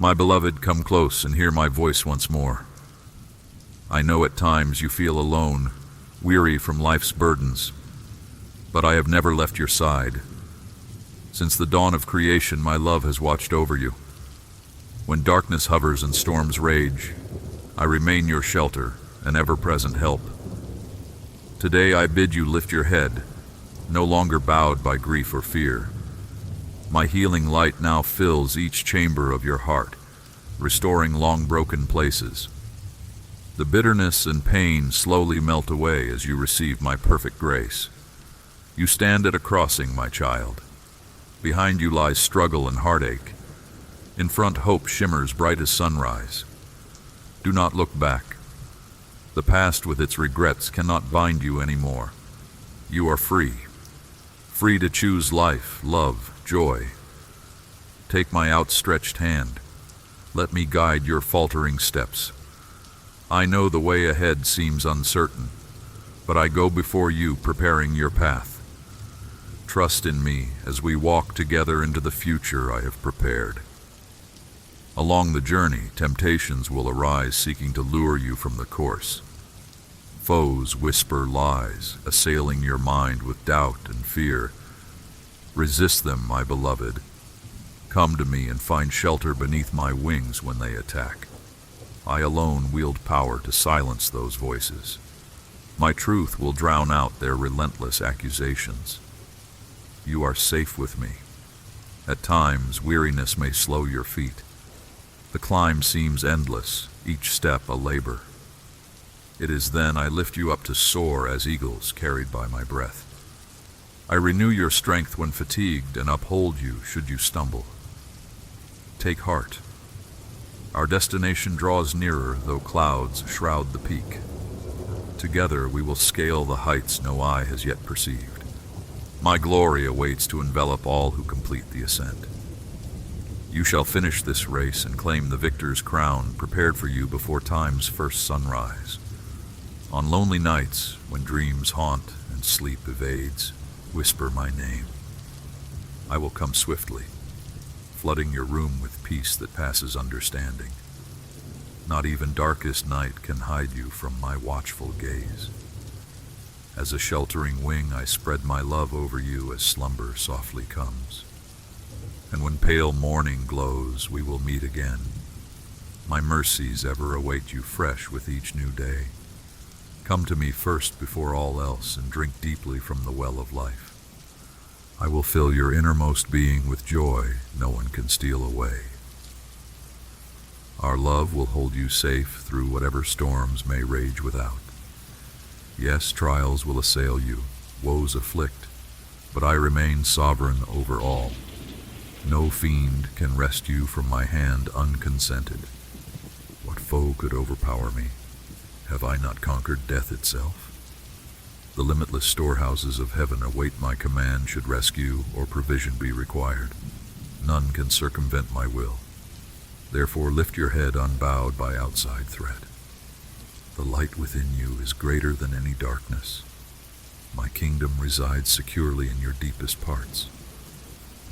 My beloved, come close and hear my voice once more. I know at times you feel alone, weary from life's burdens, but I have never left your side. Since the dawn of creation, my love has watched over you. When darkness hovers and storms rage, I remain your shelter, an ever-present help. Today I bid you lift your head, no longer bowed by grief or fear. My healing light now fills each chamber of your heart, restoring long-broken places. The bitterness and pain slowly melt away as you receive my perfect grace. You stand at a crossing, my child. Behind you lies struggle and heartache. In front, hope shimmers bright as sunrise. Do not look back. The past with its regrets cannot bind you anymore. You are free. Free to choose life, love, joy. Take my outstretched hand. Let me guide your faltering steps. I know the way ahead seems uncertain, but I go before you, preparing your path. Trust in me as we walk together into the future I have prepared. Along the journey, temptations will arise seeking to lure you from the course. Foes whisper lies, assailing your mind with doubt and fear. Resist them, my beloved. Come to me and find shelter beneath my wings when they attack. I alone wield power to silence those voices. My truth will drown out their relentless accusations. You are safe with me. At times, weariness may slow your feet. The climb seems endless, each step a labor. It is then I lift you up to soar as eagles carried by my breath. I renew your strength when fatigued and uphold you should you stumble. Take heart. Our destination draws nearer, though clouds shroud the peak. Together we will scale the heights no eye has yet perceived. My glory awaits to envelop all who complete the ascent. You shall finish this race and claim the victor's crown prepared for you before time's first sunrise. On lonely nights, when dreams haunt and sleep evades, whisper my name. I will come swiftly, flooding your room with peace that passes understanding. Not even darkest night can hide you from my watchful gaze. As a sheltering wing, I spread my love over you as slumber softly comes. And when pale morning glows, we will meet again. My mercies ever await you fresh with each new day. Come to me first before all else and drink deeply from the well of life. I will fill your innermost being with joy no one can steal away. Our love will hold you safe through whatever storms may rage without. Yes, trials will assail you, woes afflict, but I remain sovereign over all. No fiend can wrest you from my hand unconsented. What foe could overpower me? Have I not conquered death itself? The limitless storehouses of heaven await my command should rescue or provision be required. None can circumvent my will. Therefore lift your head unbowed by outside threat. The light within you is greater than any darkness. My kingdom resides securely in your deepest parts.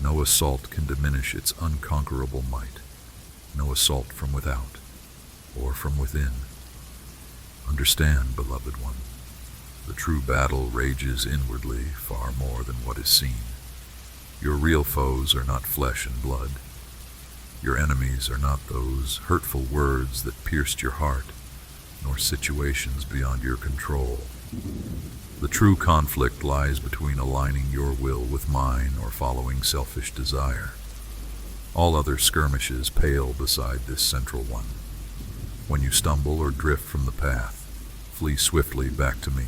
No assault can diminish its unconquerable might. No assault from without or from within. Understand, beloved one, the true battle rages inwardly far more than what is seen. Your real foes are not flesh and blood. Your enemies are not those hurtful words that pierced your heart, nor situations beyond your control. The true conflict lies between aligning your will with mine or following selfish desire. All other skirmishes pale beside this central one. When you stumble or drift from the path, flee swiftly back to me.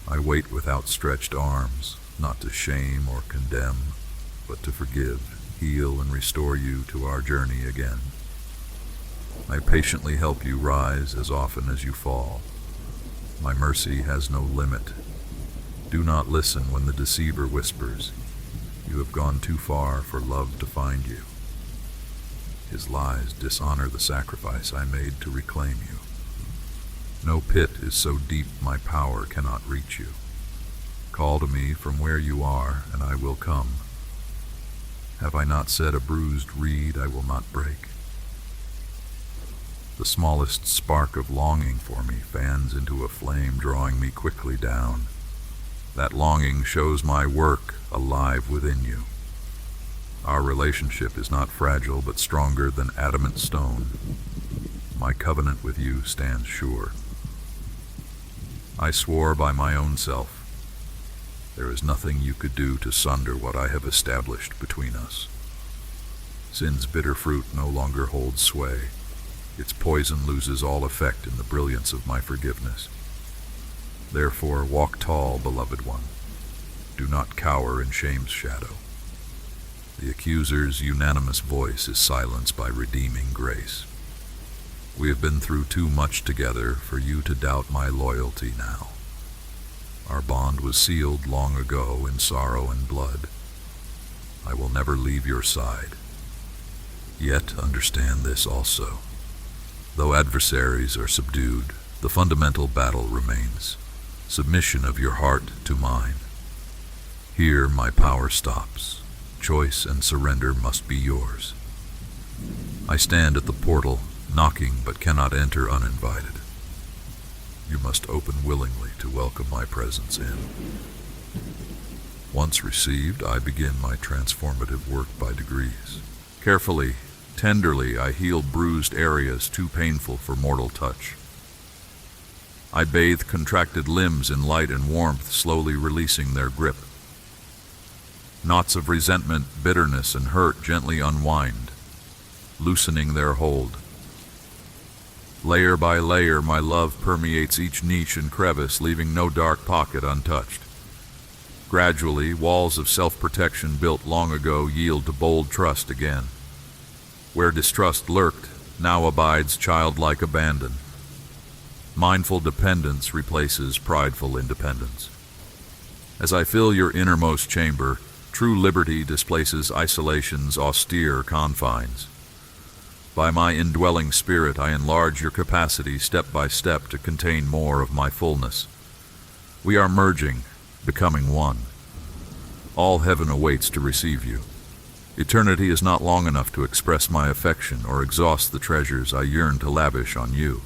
I wait with outstretched arms, not to shame or condemn, but to forgive, heal, and restore you to our journey again. I patiently help you rise as often as you fall. My mercy has no limit. Do not listen when the deceiver whispers, "You have gone too far for love to find you." His lies dishonor the sacrifice I made to reclaim you. No pit is so deep my power cannot reach you. Call to me from where you are, and I will come. Have I not said a bruised reed I will not break? smallest spark of longing for me fans into a flame, drawing me quickly down. That longing shows my work alive within you. Our relationship is not fragile, but stronger than adamant stone. My covenant with you stands sure. I swore by my own self, there is nothing you could do to sunder what I have established between us. Sin's bitter fruit no longer holds sway. Its poison loses all effect in the brilliance of my forgiveness. Therefore, walk tall, beloved one. Do not cower in shame's shadow. The accuser's unanimous voice is silenced by redeeming grace. We have been through too much together for you to doubt my loyalty now. Our bond was sealed long ago in sorrow and blood. I will never leave your side. Yet understand this also. Though adversaries are subdued, the fundamental battle remains. Submission of your heart to mine. Here my power stops. Choice and surrender must be yours. I stand at the portal, knocking but cannot enter uninvited. You must open willingly to welcome my presence in. Once received, I begin my transformative work by degrees. Carefully, tenderly, I heal bruised areas too painful for mortal touch. I bathe contracted limbs in light and warmth, slowly releasing their grip. Knots of resentment, bitterness, and hurt gently unwind, loosening their hold. Layer by layer, my love permeates each niche and crevice, leaving no dark pocket untouched. Gradually, walls of self-protection built long ago yield to bold trust again. Where distrust lurked, now abides childlike abandon. Mindful dependence replaces prideful independence. As I fill your innermost chamber, true liberty displaces isolation's austere confines. By my indwelling spirit, I enlarge your capacity step by step to contain more of my fullness. We are merging, becoming one. All heaven awaits to receive you. Eternity is not long enough to express my affection or exhaust the treasures I yearn to lavish on you.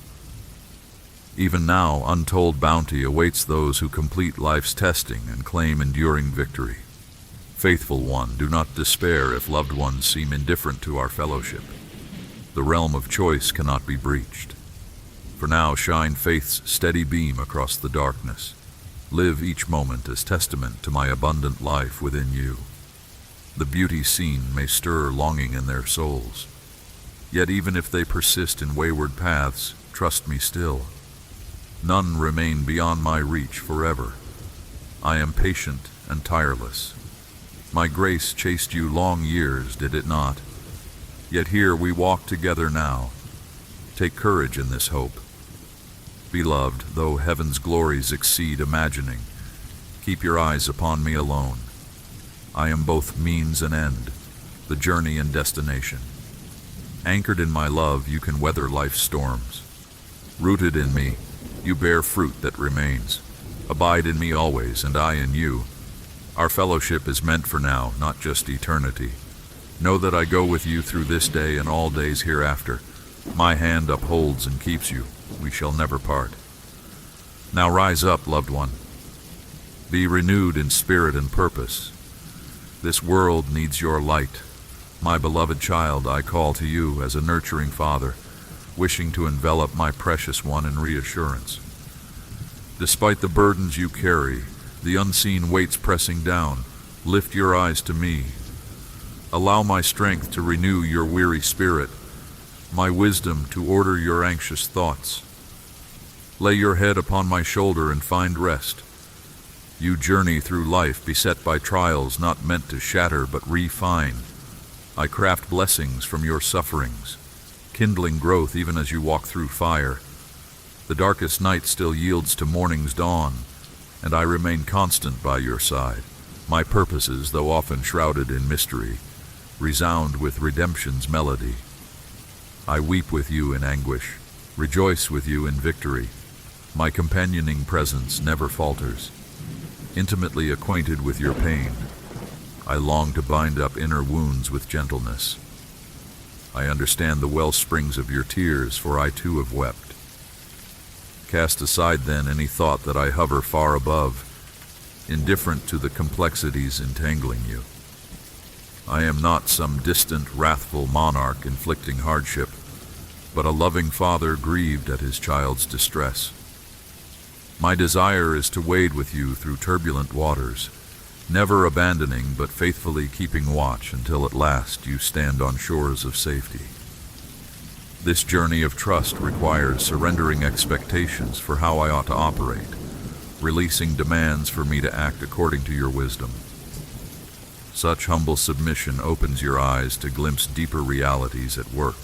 Even now, untold bounty awaits those who complete life's testing and claim enduring victory. Faithful one, do not despair if loved ones seem indifferent to our fellowship. The realm of choice cannot be breached. For now, shine faith's steady beam across the darkness. Live each moment as testament to my abundant life within you. The beauty seen may stir longing in their souls. Yet even if they persist in wayward paths, trust me still. None remain beyond my reach forever. I am patient and tireless. My grace chased you long years, did it not? Yet here we walk together now. Take courage in this hope. Beloved, though heaven's glories exceed imagining, keep your eyes upon me alone. I am both means and end, the journey and destination. Anchored in my love, you can weather life's storms. Rooted in me, you bear fruit that remains. Abide in me always, and I in you. Our fellowship is meant for now, not just eternity. Know that I go with you through this day and all days hereafter. My hand upholds and keeps you. We shall never part. Now rise up, loved one. Be renewed in spirit and purpose. This world needs your light. My beloved child, I call to you as a nurturing father, wishing to envelop my precious one in reassurance. Despite the burdens you carry, the unseen weights pressing down, lift your eyes to me. Allow my strength to renew your weary spirit, my wisdom to order your anxious thoughts. Lay your head upon my shoulder and find rest. You journey through life beset by trials not meant to shatter but refine. I craft blessings from your sufferings, kindling growth even as you walk through fire. The darkest night still yields to morning's dawn, and I remain constant by your side. My purposes, though often shrouded in mystery, resound with redemption's melody. I weep with you in anguish, rejoice with you in victory. My companioning presence never falters. Intimately acquainted with your pain, I long to bind up inner wounds with gentleness. I understand the well springs of your tears, for I too have wept. Cast aside then any thought that I hover far above, indifferent to the complexities entangling you. I am not some distant, wrathful monarch inflicting hardship, but a loving father grieved at his child's distress. My desire is to wade with you through turbulent waters, never abandoning but faithfully keeping watch until at last you stand on shores of safety. This journey of trust requires surrendering expectations for how I ought to operate, releasing demands for me to act according to your wisdom. Such humble submission opens your eyes to glimpse deeper realities at work.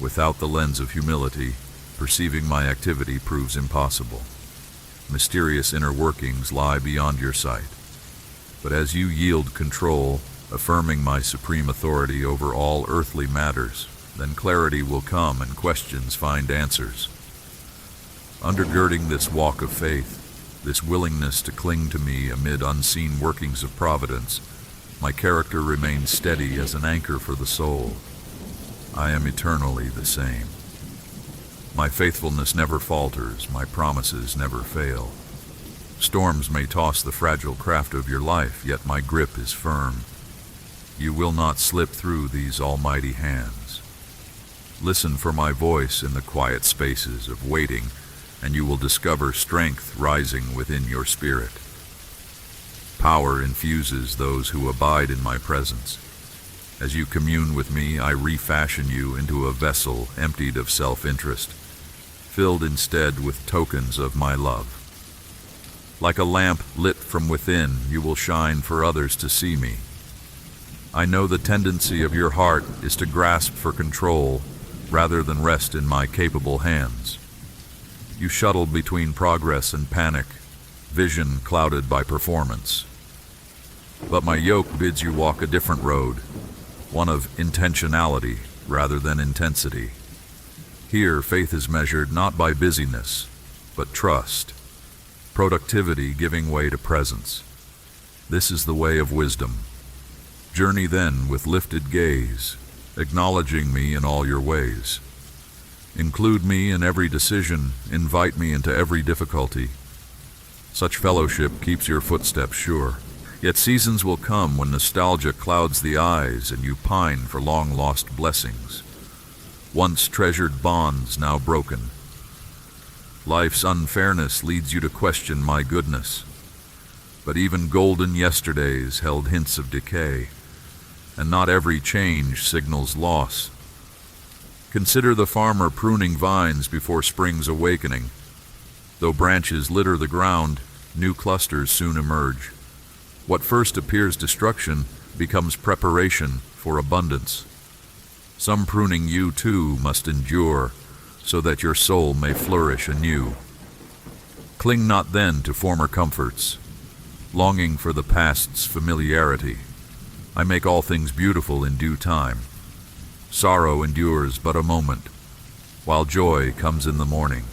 Without the lens of humility, perceiving my activity proves impossible. Mysterious inner workings lie beyond your sight. But as you yield control, affirming my supreme authority over all earthly matters, then clarity will come and questions find answers. Undergirding this walk of faith, this willingness to cling to me amid unseen workings of providence, my character remains steady as an anchor for the soul. I am eternally the same. My faithfulness never falters, my promises never fail. Storms may toss the fragile craft of your life, yet my grip is firm. You will not slip through these almighty hands. Listen for my voice in the quiet spaces of waiting, and you will discover strength rising within your spirit. Power infuses those who abide in my presence. As you commune with me, I refashion you into a vessel emptied of self-interest, filled instead with tokens of my love. Like a lamp lit from within, you will shine for others to see me. I know the tendency of your heart is to grasp for control rather than rest in my capable hands. You shuttle between progress and panic, vision clouded by performance. But my yoke bids you walk a different road, one of intentionality rather than intensity. Here, faith is measured not by busyness, but trust, productivity giving way to presence. This is the way of wisdom. Journey then with lifted gaze, acknowledging me in all your ways. Include me in every decision, invite me into every difficulty. Such fellowship keeps your footsteps sure. Yet seasons will come when nostalgia clouds the eyes and you pine for long-lost blessings. Once treasured bonds now broken. Life's unfairness leads you to question my goodness. But even golden yesterdays held hints of decay, and not every change signals loss. Consider the farmer pruning vines before spring's awakening. Though branches litter the ground, new clusters soon emerge. What first appears destruction becomes preparation for abundance. Some pruning you too must endure, so that your soul may flourish anew. Cling not then to former comforts, longing for the past's familiarity. I make all things beautiful in due time. Sorrow endures but a moment, while joy comes in the morning.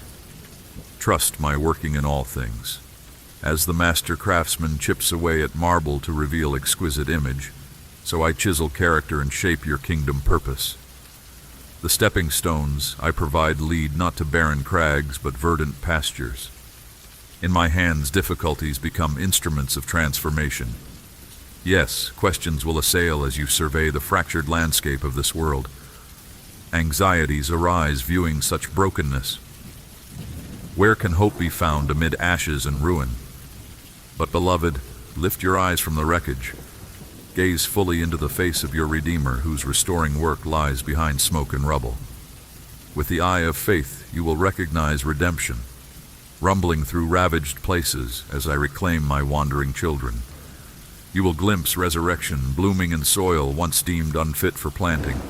Trust my working in all things. As the master craftsman chips away at marble to reveal exquisite image, so I chisel character and shape your kingdom purpose. The stepping stones I provide lead not to barren crags, but verdant pastures. In my hands, difficulties become instruments of transformation. Yes, questions will assail as you survey the fractured landscape of this world. Anxieties arise viewing such brokenness. Where can hope be found amid ashes and ruin? But beloved, lift your eyes from the wreckage. Gaze fully into the face of your Redeemer, whose restoring work lies behind smoke and rubble. With the eye of faith, you will recognize redemption, rumbling through ravaged places as I reclaim my wandering children. You will glimpse resurrection blooming in soil once deemed unfit for planting.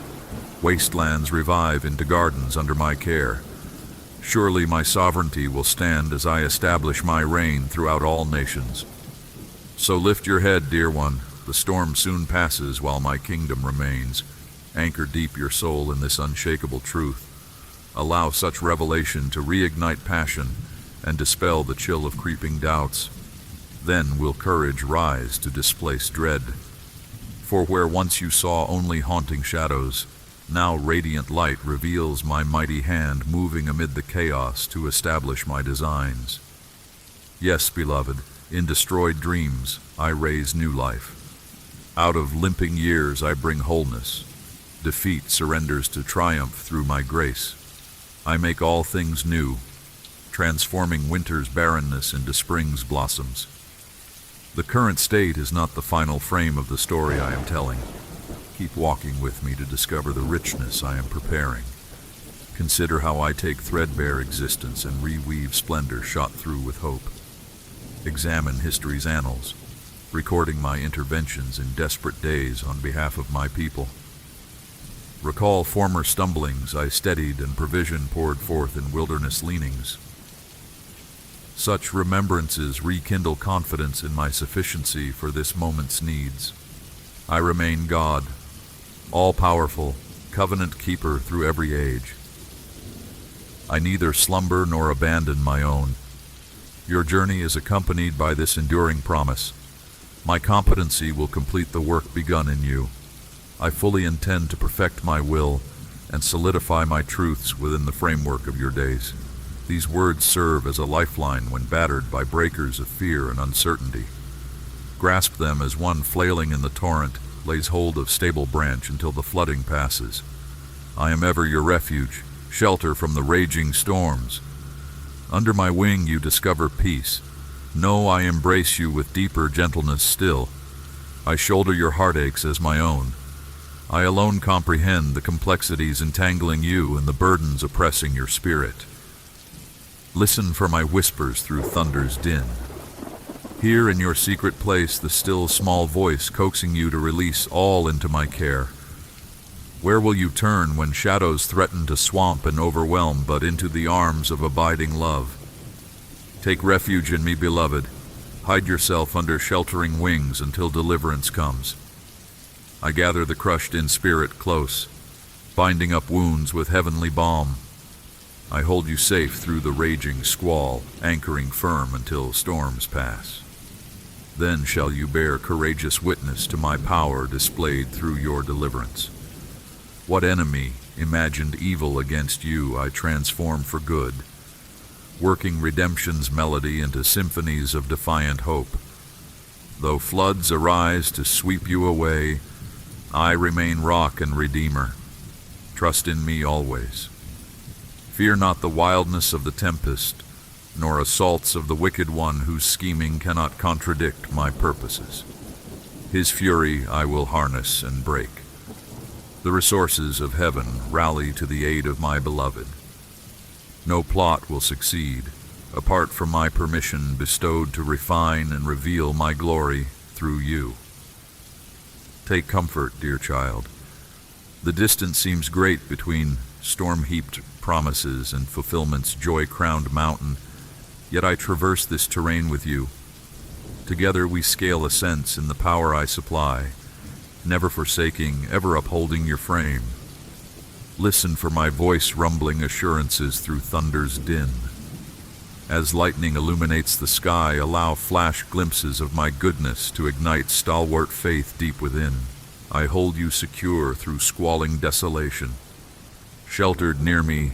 Wastelands revive into gardens under my care. Surely my sovereignty will stand as I establish my reign throughout all nations. So lift your head, dear one. The storm soon passes while my kingdom remains. Anchor deep your soul in this unshakable truth. Allow such revelation to reignite passion and dispel the chill of creeping doubts. Then will courage rise to displace dread. For where once you saw only haunting shadows, Now radiant light reveals my mighty hand moving amid the chaos to establish my designs. Yes, beloved, in destroyed dreams I raise new life. Out of limping years I bring wholeness. Defeat surrenders to triumph through my grace. I make all things new, transforming winter's barrenness into spring's blossoms. The current state is not the final frame of the story I am telling. Keep walking with me to discover the richness I am preparing. Consider how I take threadbare existence and reweave splendor shot through with hope. Examine history's annals, recording my interventions in desperate days on behalf of my people. Recall former stumblings I steadied and provision poured forth in wilderness leanings. Such remembrances rekindle confidence in my sufficiency for this moment's needs. I remain God, all-powerful, covenant keeper through every age. I neither slumber nor abandon my own. Your journey is accompanied by this enduring promise. My competency will complete the work begun in you. I fully intend to perfect my will and solidify my truths within the framework of your days. These words serve as a lifeline when battered by breakers of fear and uncertainty. Grasp them as one flailing in the torrent lays hold of stable branch until the flooding passes. I am ever your refuge, shelter from the raging storms. Under my wing you discover peace. Know I embrace you with deeper gentleness still. I shoulder your heartaches as my own. I alone comprehend the complexities entangling you and the burdens oppressing your spirit. Listen for my whispers through thunder's din. Hear in your secret place the still small voice coaxing you to release all into my care. Where will you turn when shadows threaten to swamp and overwhelm, but into the arms of abiding love? Take refuge in me, beloved. Hide yourself under sheltering wings until deliverance comes. I gather the crushed in spirit close, binding up wounds with heavenly balm. I hold you safe through the raging squall, anchoring firm until storms pass. Then shall you bear courageous witness to my power displayed through your deliverance. What enemy imagined evil against you I transform for good, working redemption's melody into symphonies of defiant hope. Though floods arise to sweep you away, I remain rock and redeemer. Trust in me always. Fear not the wildness of the tempest, nor assaults of the wicked one whose scheming cannot contradict my purposes. His fury I will harness and break. The resources of heaven rally to the aid of my beloved. No plot will succeed, apart from my permission bestowed to refine and reveal my glory through you. Take comfort, dear child. The distance seems great between storm-heaped promises and fulfillment's joy-crowned mountain, yet I traverse this terrain with you. Together we scale ascents in the power I supply, never forsaking, ever upholding your frame. Listen for my voice rumbling assurances through thunder's din. As lightning illuminates the sky, allow flash glimpses of my goodness to ignite stalwart faith deep within. I hold you secure through squalling desolation. Sheltered near me,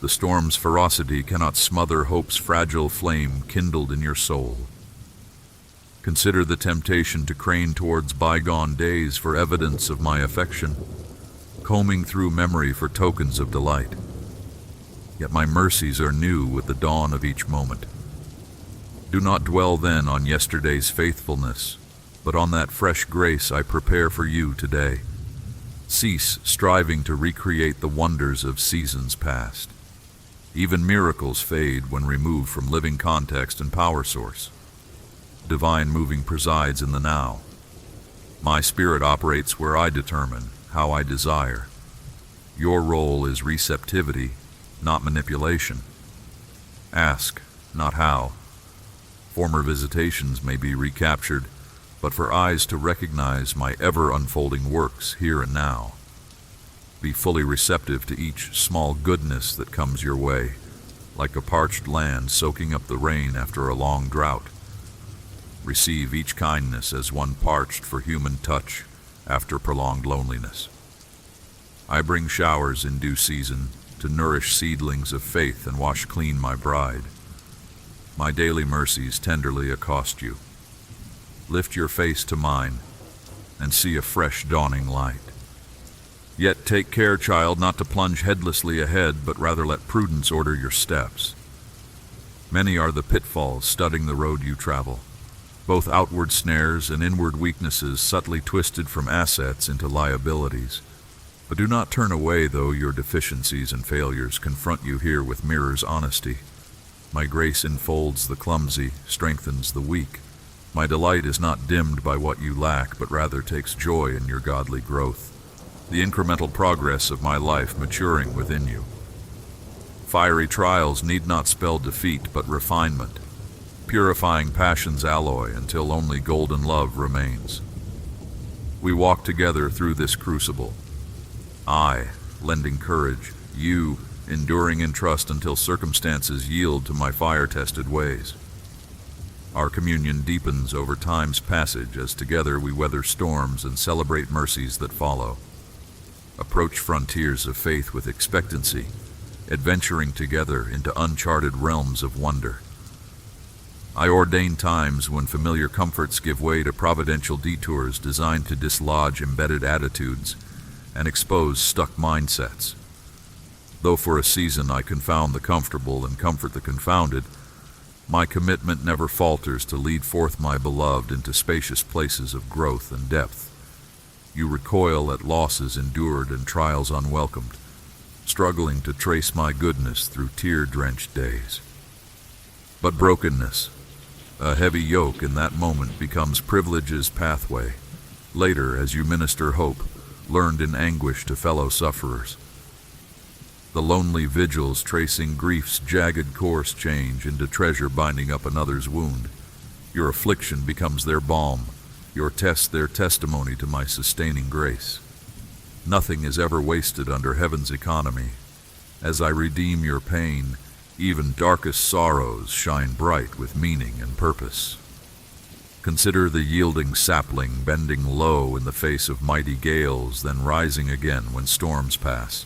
the storm's ferocity cannot smother hope's fragile flame kindled in your soul. Consider the temptation to crane towards bygone days for evidence of my affection, combing through memory for tokens of delight. Yet my mercies are new with the dawn of each moment. Do not dwell then on yesterday's faithfulness, but on that fresh grace I prepare for you today. Cease striving to recreate the wonders of seasons past. Even miracles fade when removed from living context and power source. Divine moving presides in the now. My spirit operates where I determine, how I desire. Your role is receptivity, not manipulation. Ask, not how. Former visitations may be recaptured, but for eyes to recognize my ever-unfolding works here and now. Be fully receptive to each small goodness that comes your way, like a parched land soaking up the rain after a long drought. Receive each kindness as one parched for human touch after prolonged loneliness. I bring showers in due season to nourish seedlings of faith and wash clean my bride. My daily mercies tenderly accost you. Lift your face to mine and see a fresh dawning light. Yet take care, child, not to plunge headlessly ahead, but rather let prudence order your steps. Many are the pitfalls studding the road you travel, both outward snares and inward weaknesses subtly twisted from assets into liabilities. But do not turn away, though your deficiencies and failures confront you here with mirror's honesty. My grace enfolds the clumsy, strengthens the weak. My delight is not dimmed by what you lack, but rather takes joy in your godly growth, the incremental progress of my life maturing within you. Fiery trials need not spell defeat, but refinement, purifying passion's alloy until only golden love remains. We walk together through this crucible, I, lending courage, you, enduring in trust until circumstances yield to my fire-tested ways. Our communion deepens over time's passage as together we weather storms and celebrate mercies that follow. Approach frontiers of faith with expectancy, adventuring together into uncharted realms of wonder. I ordain times when familiar comforts give way to providential detours designed to dislodge embedded attitudes and expose stuck mindsets. Though for a season I confound the comfortable and comfort the confounded, my commitment never falters to lead forth my beloved into spacious places of growth and depth. You recoil at losses endured and trials unwelcomed, struggling to trace my goodness through tear-drenched days. But brokenness, a heavy yoke in that moment, becomes privilege's pathway. Later, as you minister hope, learned in anguish to fellow sufferers. The lonely vigils tracing grief's jagged course change into treasure binding up another's wound. Your affliction becomes their balm, your test their testimony to my sustaining grace. Nothing is ever wasted under heaven's economy. As I redeem your pain, even darkest sorrows shine bright with meaning and purpose. Consider the yielding sapling bending low in the face of mighty gales, then rising again when storms pass.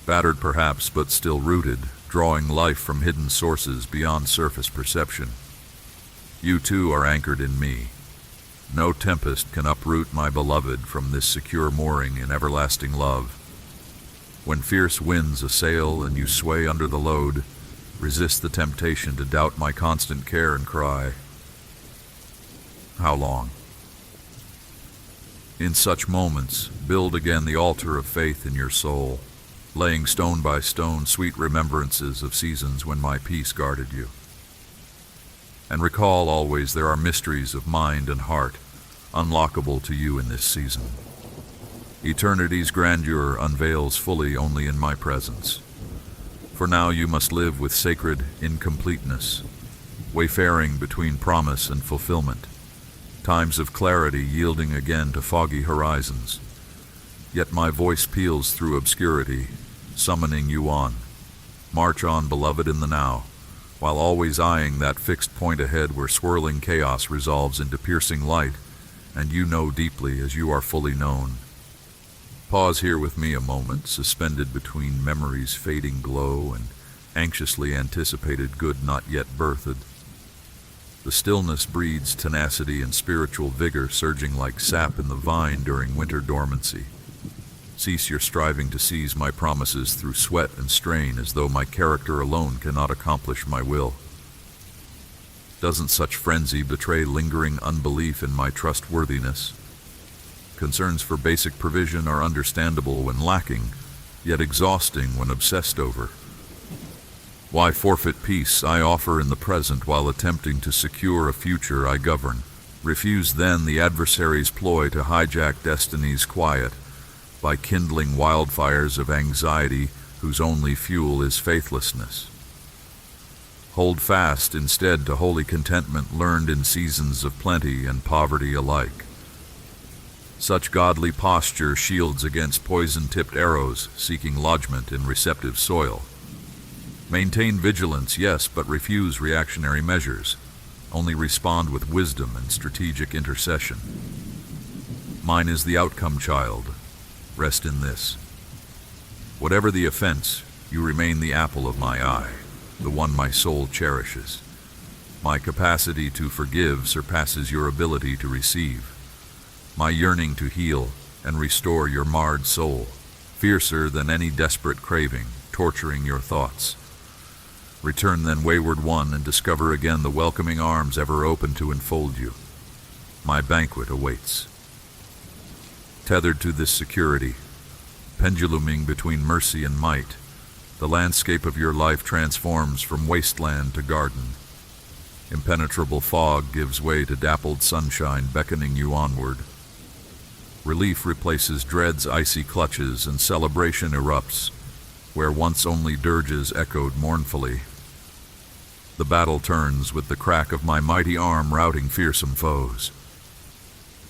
Battered perhaps, but still rooted, drawing life from hidden sources beyond surface perception. You too are anchored in me. No tempest can uproot my beloved from this secure mooring in everlasting love. When fierce winds assail and you sway under the load, resist the temptation to doubt my constant care and cry, how long? In such moments, build again the altar of faith in your soul, laying stone by stone sweet remembrances of seasons when my peace guarded you. And recall always there are mysteries of mind and heart, unlockable to you in this season. Eternity's grandeur unveils fully only in my presence. For now you must live with sacred incompleteness, wayfaring between promise and fulfillment, times of clarity yielding again to foggy horizons. Yet my voice peals through obscurity, summoning you on. March on, beloved, in the now, while always eyeing that fixed point ahead where swirling chaos resolves into piercing light, and you know deeply as you are fully known. Pause here with me a moment, suspended between memory's fading glow and anxiously anticipated good not yet birthed. The stillness breeds tenacity and spiritual vigor surging like sap in the vine during winter dormancy. Cease your striving to seize my promises through sweat and strain as though my character alone cannot accomplish my will. Doesn't such frenzy betray lingering unbelief in my trustworthiness? Concerns for basic provision are understandable when lacking, yet exhausting when obsessed over. Why forfeit peace I offer in the present while attempting to secure a future I govern? Refuse then the adversary's ploy to hijack destiny's quiet by kindling wildfires of anxiety whose only fuel is faithlessness. Hold fast instead to holy contentment learned in seasons of plenty and poverty alike. Such godly posture shields against poison-tipped arrows seeking lodgment in receptive soil. Maintain vigilance, yes, but refuse reactionary measures. Only respond with wisdom and strategic intercession. Mine is the outcome, child. Rest in this. Whatever the offense, you remain the apple of my eye, the one my soul cherishes. My capacity to forgive surpasses your ability to receive. My yearning to heal and restore your marred soul, fiercer than any desperate craving, torturing your thoughts. Return then, wayward one, and discover again the welcoming arms ever open to enfold you. My banquet awaits. Tethered to this security, penduluming between mercy and might, the landscape of your life transforms from wasteland to garden. Impenetrable fog gives way to dappled sunshine beckoning you onward. Relief replaces dread's icy clutches, and celebration erupts, where once only dirges echoed mournfully. The battle turns with the crack of my mighty arm routing fearsome foes.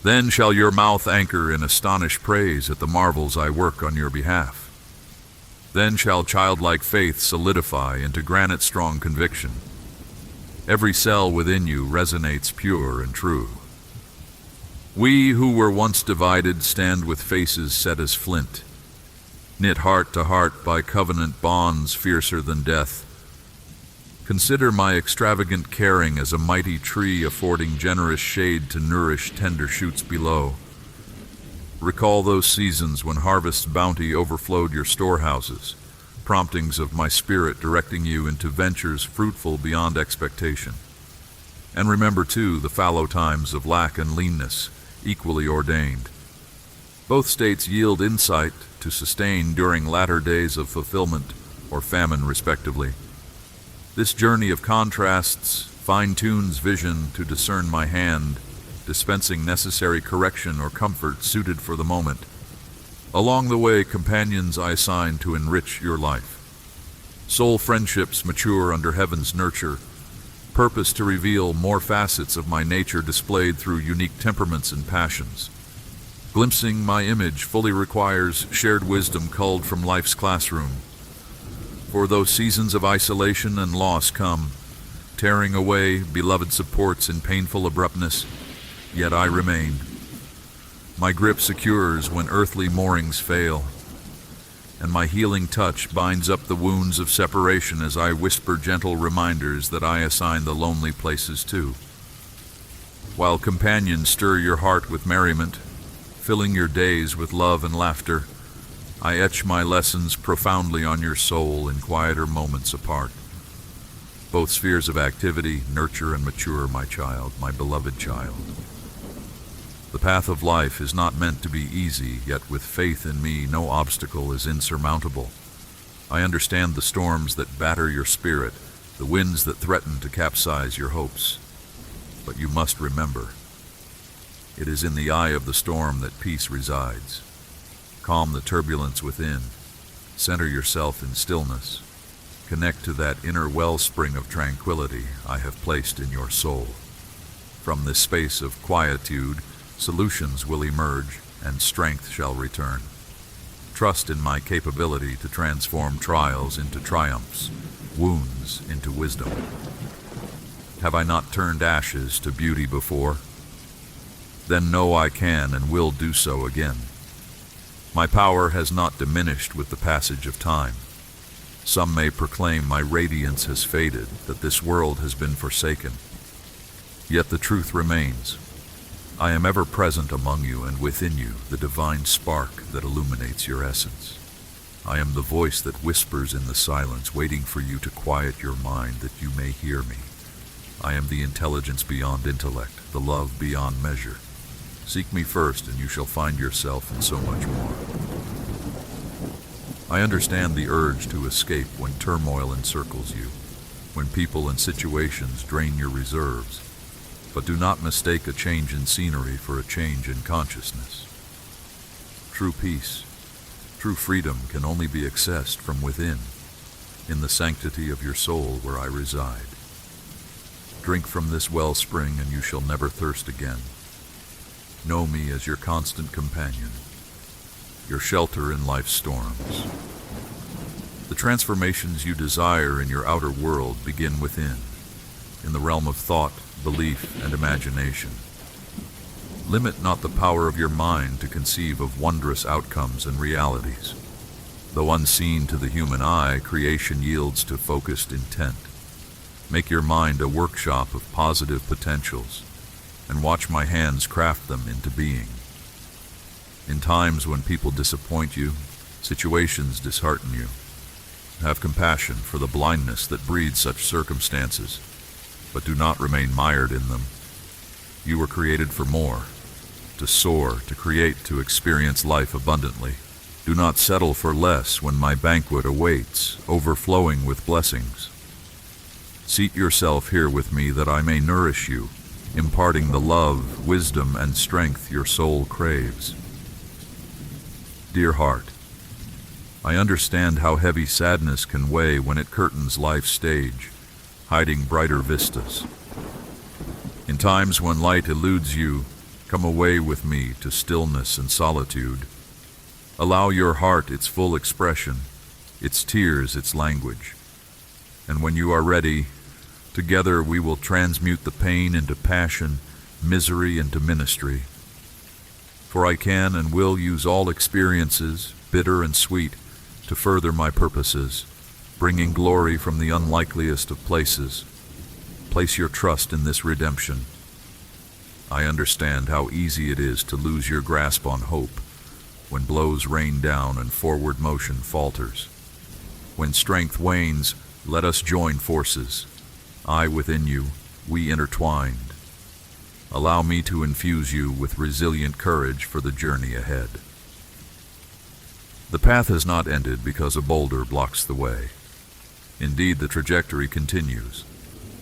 Then shall your mouth anchor in astonished praise at the marvels I work on your behalf. Then shall childlike faith solidify into granite-strong conviction. Every cell within you resonates pure and true. We who were once divided stand with faces set as flint, knit heart to heart by covenant bonds fiercer than death. Consider my extravagant caring as a mighty tree affording generous shade to nourish tender shoots below. Recall those seasons when harvest's bounty overflowed your storehouses, promptings of my spirit directing you into ventures fruitful beyond expectation. And remember, too, the fallow times of lack and leanness, equally ordained. Both states yield insight to sustain during latter days of fulfillment or famine, respectively. This journey of contrasts fine-tunes vision to discern my hand, dispensing necessary correction or comfort suited for the moment. Along the way, companions I assign to enrich your life. Soul friendships mature under heaven's nurture, purpose to reveal more facets of my nature displayed through unique temperaments and passions. Glimpsing my image fully requires shared wisdom culled from life's classroom. For though seasons of isolation and loss come, tearing away beloved supports in painful abruptness, yet I remain. My grip secures when earthly moorings fail, and my healing touch binds up the wounds of separation as I whisper gentle reminders that I assign the lonely places too. While companions stir your heart with merriment, filling your days with love and laughter, I etch my lessons profoundly on your soul in quieter moments apart. Both spheres of activity nurture and mature my child, my beloved child. The path of life is not meant to be easy, yet with faith in me no obstacle is insurmountable. I understand the storms that batter your spirit, the winds that threaten to capsize your hopes. But you must remember, it is in the eye of the storm that peace resides. Calm the turbulence within. Center yourself in stillness. Connect to that inner wellspring of tranquility I have placed in your soul. From this space of quietude, solutions will emerge and strength shall return. Trust in my capability to transform trials into triumphs, wounds into wisdom. Have I not turned ashes to beauty before? Then know I can and will do so again. My power has not diminished with the passage of time. Some may proclaim my radiance has faded, that this world has been forsaken. Yet the truth remains. I am ever present among you, and within you the divine spark that illuminates your essence. I am the voice that whispers in the silence, waiting for you to quiet your mind that you may hear me. I am the intelligence beyond intellect, the love beyond measure. Seek me first, and you shall find yourself and so much more. I understand the urge to escape when turmoil encircles you, when people and situations drain your reserves, but do not mistake a change in scenery for a change in consciousness. True peace, true freedom can only be accessed from within, in the sanctity of your soul where I reside. Drink from this wellspring, and you shall never thirst again. Know me as your constant companion, your shelter in life's storms. The transformations you desire in your outer world begin within, in the realm of thought, belief, and imagination. Limit not the power of your mind to conceive of wondrous outcomes and realities. Though unseen to the human eye, creation yields to focused intent. Make your mind a workshop of positive potentials, and watch my hands craft them into being. In times when people disappoint you, situations dishearten you, have compassion for the blindness that breeds such circumstances, but do not remain mired in them. You were created for more, to soar, to create, to experience life abundantly. Do not settle for less when my banquet awaits, overflowing with blessings. Seat yourself here with me that I may nourish you, imparting the love, wisdom, and strength your soul craves. Dear heart, I understand how heavy sadness can weigh when it curtains life's stage, hiding brighter vistas. In times when light eludes you, come away with me to stillness and solitude. Allow your heart its full expression, its tears its language. And when you are ready, together we will transmute the pain into passion, misery into ministry. For I can and will use all experiences, bitter and sweet, to further my purposes, bringing glory from the unlikeliest of places. Place your trust in this redemption. I understand how easy it is to lose your grasp on hope when blows rain down and forward motion falters. When strength wanes, let us join forces. I within you, we intertwined. Allow me to infuse you with resilient courage for the journey ahead. The path has not ended because a boulder blocks the way. Indeed, the trajectory continues.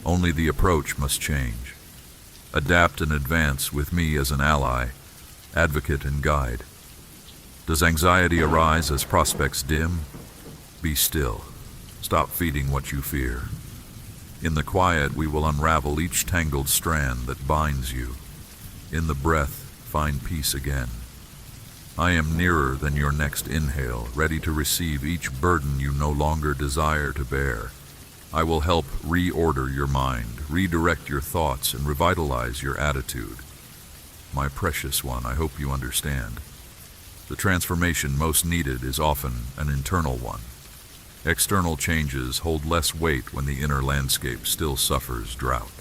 Only the approach must change. Adapt and advance with me as an ally, advocate and guide. Does anxiety arise as prospects dim? Be still. Stop feeding what you fear. In the quiet, we will unravel each tangled strand that binds you. In the breath, find peace again. I am nearer than your next inhale, ready to receive each burden you no longer desire to bear. I will help reorder your mind, redirect your thoughts, and revitalize your attitude. My precious one, I hope you understand. The transformation most needed is often an internal one. External changes hold less weight when the inner landscape still suffers drought.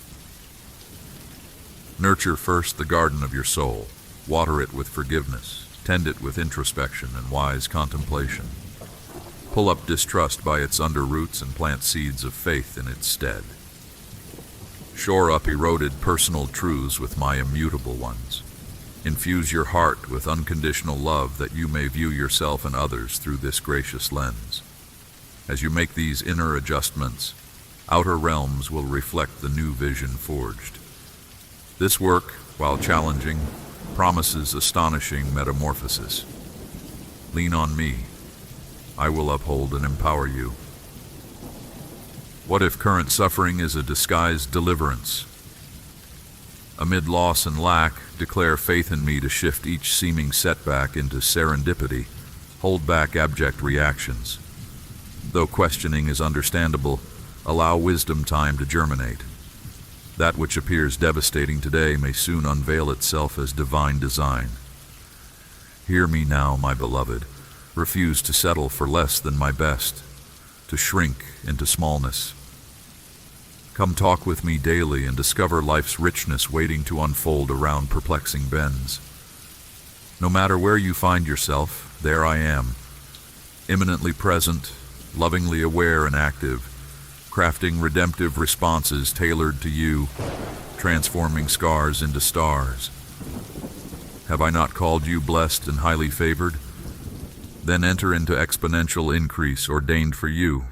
Nurture first the garden of your soul. Water it with forgiveness. Tend it with introspection and wise contemplation. Pull up distrust by its underroots and plant seeds of faith in its stead. Shore up eroded personal truths with my immutable ones. Infuse your heart with unconditional love that you may view yourself and others through this gracious lens. As you make these inner adjustments, outer realms will reflect the new vision forged. This work, while challenging, promises astonishing metamorphosis. Lean on me. I will uphold and empower you. What if current suffering is a disguised deliverance? Amid loss and lack, declare faith in me to shift each seeming setback into serendipity. Hold back abject reactions. Though questioning is understandable, allow wisdom time to germinate. That which appears devastating today may soon unveil itself as divine design. Hear me now, my beloved. Refuse to settle for less than my best, to shrink into smallness. Come talk with me daily and discover life's richness waiting to unfold around perplexing bends. No matter where you find yourself, there I am, immanently present, lovingly aware and active, crafting redemptive responses tailored to you, transforming scars into stars. Have I not called you blessed and highly favored? Then enter into exponential increase ordained for you.